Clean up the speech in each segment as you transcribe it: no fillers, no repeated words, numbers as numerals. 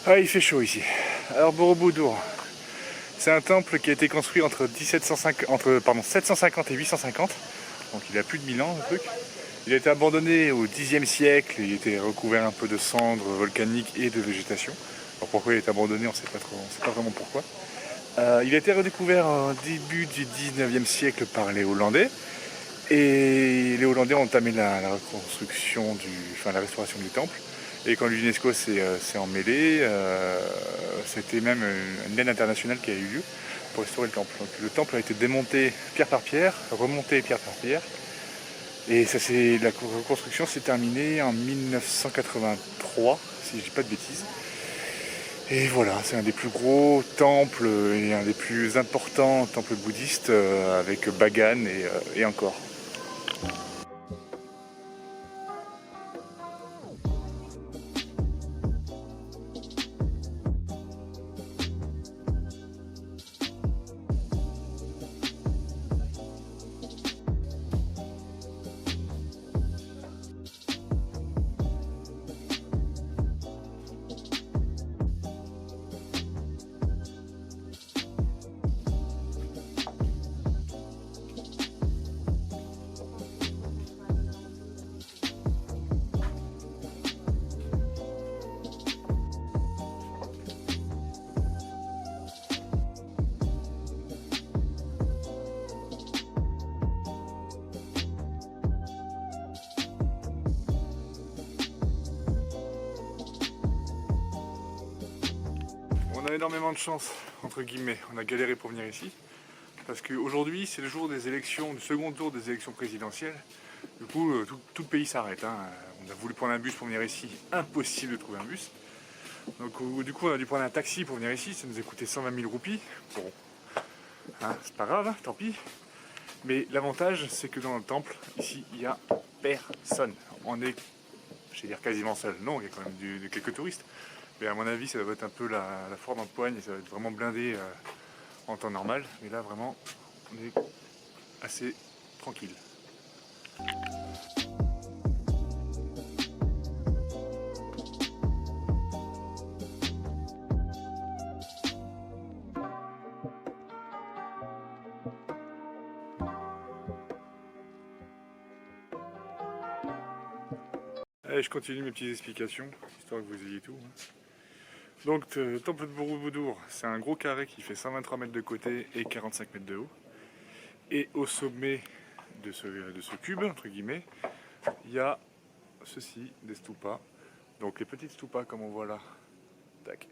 Ah, il fait chaud ici. Alors Borobudur, c'est un temple qui a été construit entre 750 et 850. Donc il a plus de 1000 ans le truc. Il a été abandonné au Xe siècle, il était recouvert un peu de cendres volcaniques et de végétation. Alors pourquoi il a été abandonné, on ne sait pas vraiment pourquoi. Il a été redécouvert au début du 19e siècle par les Hollandais. Et les Hollandais ont entamé la reconstruction, la restauration du temple. Et quand l'UNESCO s'est emmêlé, c'était même une aide internationale qui a eu lieu pour restaurer le temple. Donc le temple a été démonté pierre par pierre, remonté pierre par pierre. Et la reconstruction s'est terminée en 1983, si je dis pas de bêtises. Et voilà, c'est un des plus gros temples et un des plus importants temples bouddhistes avec Bagan et encore. On a énormément de chance, entre guillemets, on a galéré pour venir ici, parce qu'aujourd'hui c'est le jour des élections, du second tour des élections présidentielles. Du coup, tout le pays s'arrête. Hein. On a voulu prendre un bus pour venir ici, impossible de trouver un bus. Donc du coup on a dû prendre un taxi pour venir ici, ça nous a coûté 120 000 roupies. Bon, hein, c'est pas grave, hein, tant pis. Mais l'avantage c'est que dans le temple, ici, il n'y a personne. On est, je vais dire quasiment seul. Non, il y a quand même quelques touristes. Mais à mon avis, ça va être un peu la foire d'empoigne et ça va être vraiment blindé en temps normal. Mais là, vraiment, on est assez tranquille. Allez, je continue mes petites explications, histoire que vous ayez tout. Donc, le temple de Borobudur, c'est un gros carré qui fait 123 mètres de côté et 45 mètres de haut. Et au sommet de ce cube, entre guillemets, il y a ceci, des stupas. Donc les petites stupas, comme on voit là, tac.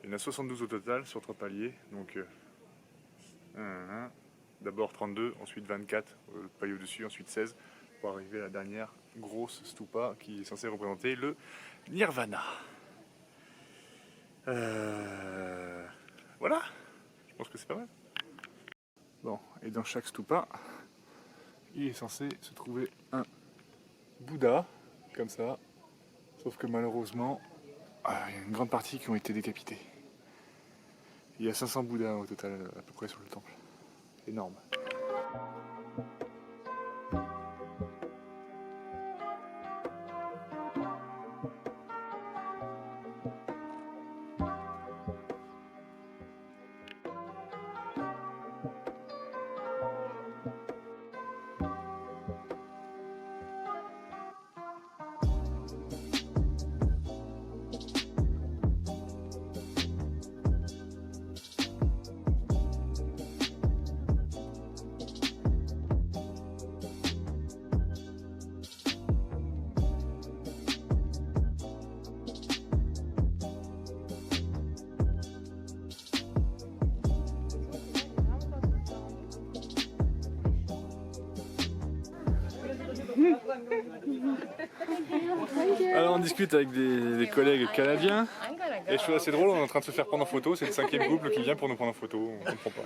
Il y en a 72 au total sur 3 paliers. Donc, d'abord 32, ensuite 24, le palier au-dessus, ensuite 16, pour arriver à la dernière grosse stupa qui est censée représenter le Nirvana. Voilà, je pense que c'est pas mal. Bon, et dans chaque stupa, il est censé se trouver un Bouddha, comme ça, sauf que malheureusement, il y a une grande partie qui ont été décapités. Il y a 500 Bouddhas au total, à peu près sur le temple. Énorme. Alors on discute avec des collègues canadiens et je trouve assez drôle, on est en train de se faire prendre en photo, c'est le 5e couple qui vient pour nous prendre en photo, on comprend pas.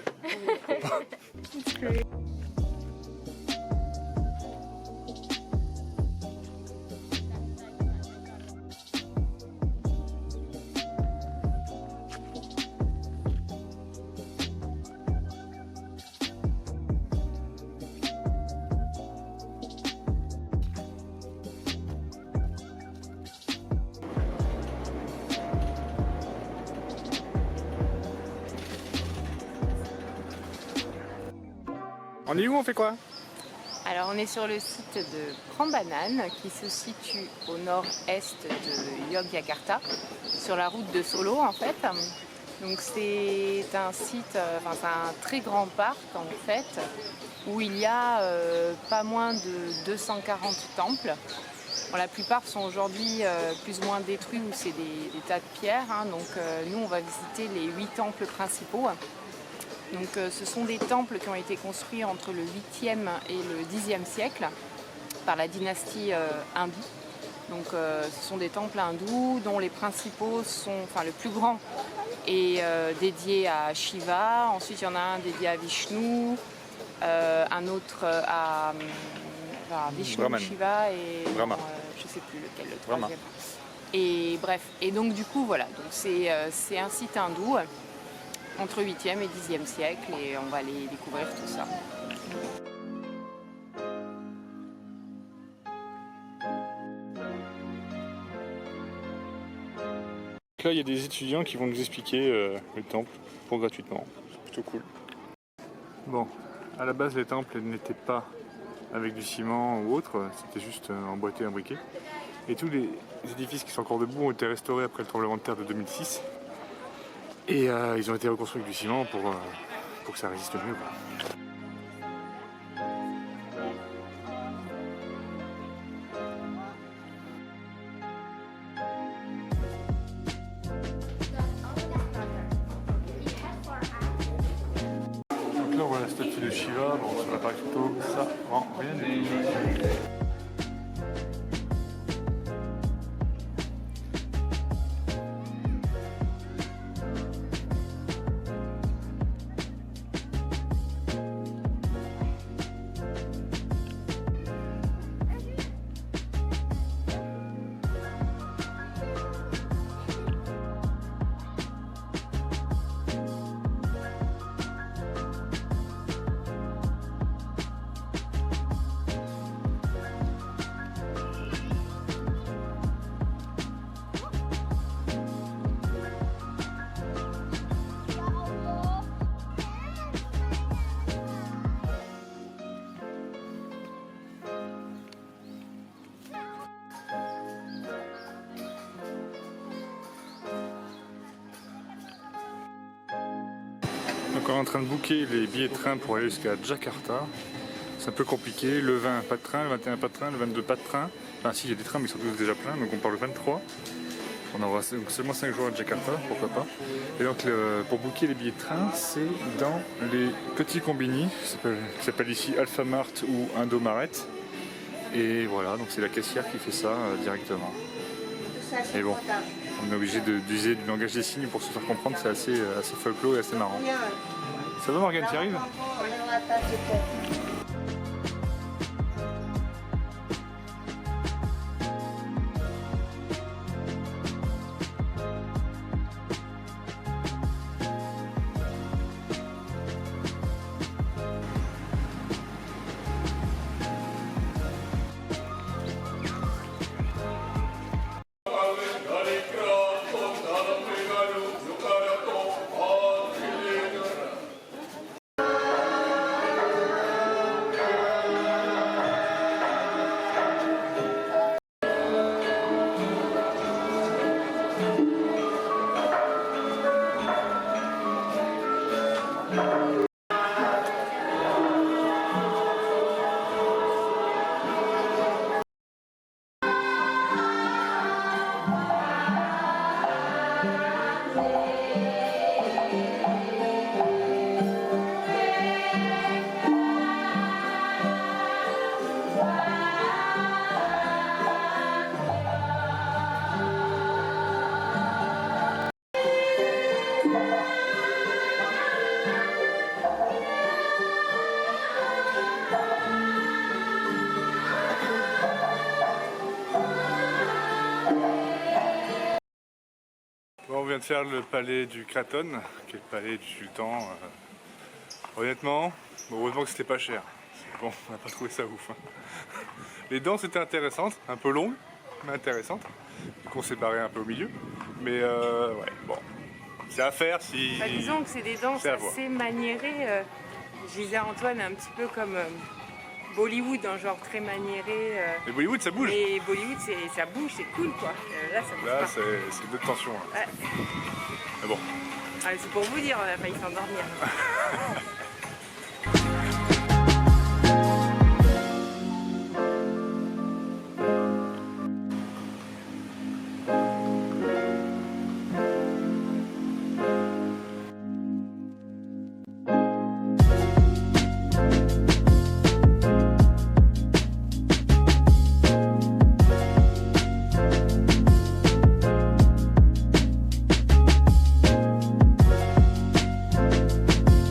On est où? On fait quoi? Alors on est sur le site de Prambanan qui se situe au nord-est de Yogyakarta, sur la route de Solo en fait. Donc c'est un site, enfin c'est un très grand parc en fait, où il y a pas moins de 240 temples. Bon, la plupart sont aujourd'hui plus ou moins détruits ou c'est des tas de pierres. Hein. Donc nous on va visiter les 8 temples principaux. Donc ce sont des temples qui ont été construits entre le 8e et le 10e siècle par la dynastie hindoue. Donc ce sont des temples hindous dont les principaux sont, enfin le plus grand est dédié à Shiva, ensuite il y en a un dédié à Vishnu, un autre à Vishnu, Brahman. Shiva et Brahma. Je sais plus lequel le Brahma. troisième. Et bref, et donc du coup voilà, donc c'est un site hindou entre 8e et 10e siècle et on va aller découvrir tout ça. Là, il y a des étudiants qui vont nous expliquer le temple pour gratuitement. C'est plutôt cool. Bon, à la base, les temples n'étaient pas avec du ciment ou autre, c'était juste emboîté, imbriqué. Et tous les édifices qui sont encore debout ont été restaurés après le tremblement de terre de 2006. Et ils ont été reconstruits avec du ciment pour que ça résiste mieux. Donc là on voit la statue de Shiva, bon sur l'appareil photo, ça rend rien du tout. Donc on est en train de booker les billets de train pour aller jusqu'à Jakarta. C'est un peu compliqué, le 20 pas de train, le 21 pas de train, le 22 pas de train. Enfin si, il y a des trains mais ils sont tous déjà pleins, donc on part le 23. On aura seulement 5 jours à Jakarta, pourquoi pas. Et donc pour booker les billets de train, c'est dans les petits combini, qui s'appelle ici Alphamart ou Indomaret. Et voilà, donc c'est la caissière qui fait ça directement. Et bon, on est obligé d'user du langage des signes pour se faire comprendre, c'est assez folklore et assez marrant. Ça va Morgane, tu arrives ? Bon, on vient de faire le palais du Kraton, qui est le palais du sultan. Honnêtement, heureusement que c'était pas cher. Bon, on n'a pas trouvé ça ouf. Hein. Les danses étaient intéressantes, un peu longues, mais intéressantes. Donc on s'est barré un peu au milieu. Mais ouais, bon, c'est à faire si... Bah, disons que c'est des danses assez maniérées. Je disais à Antoine un petit peu comme Bollywood, un genre très maniéré. Mais Bollywood, ça bouge. Et Bollywood, ça bouge, c'est cool quoi. Là, ça bouge Là, pas. c'est d'autres tensions. Là. Ouais. Mais bon. Ah, c'est pour vous dire, on a failli s'endormir.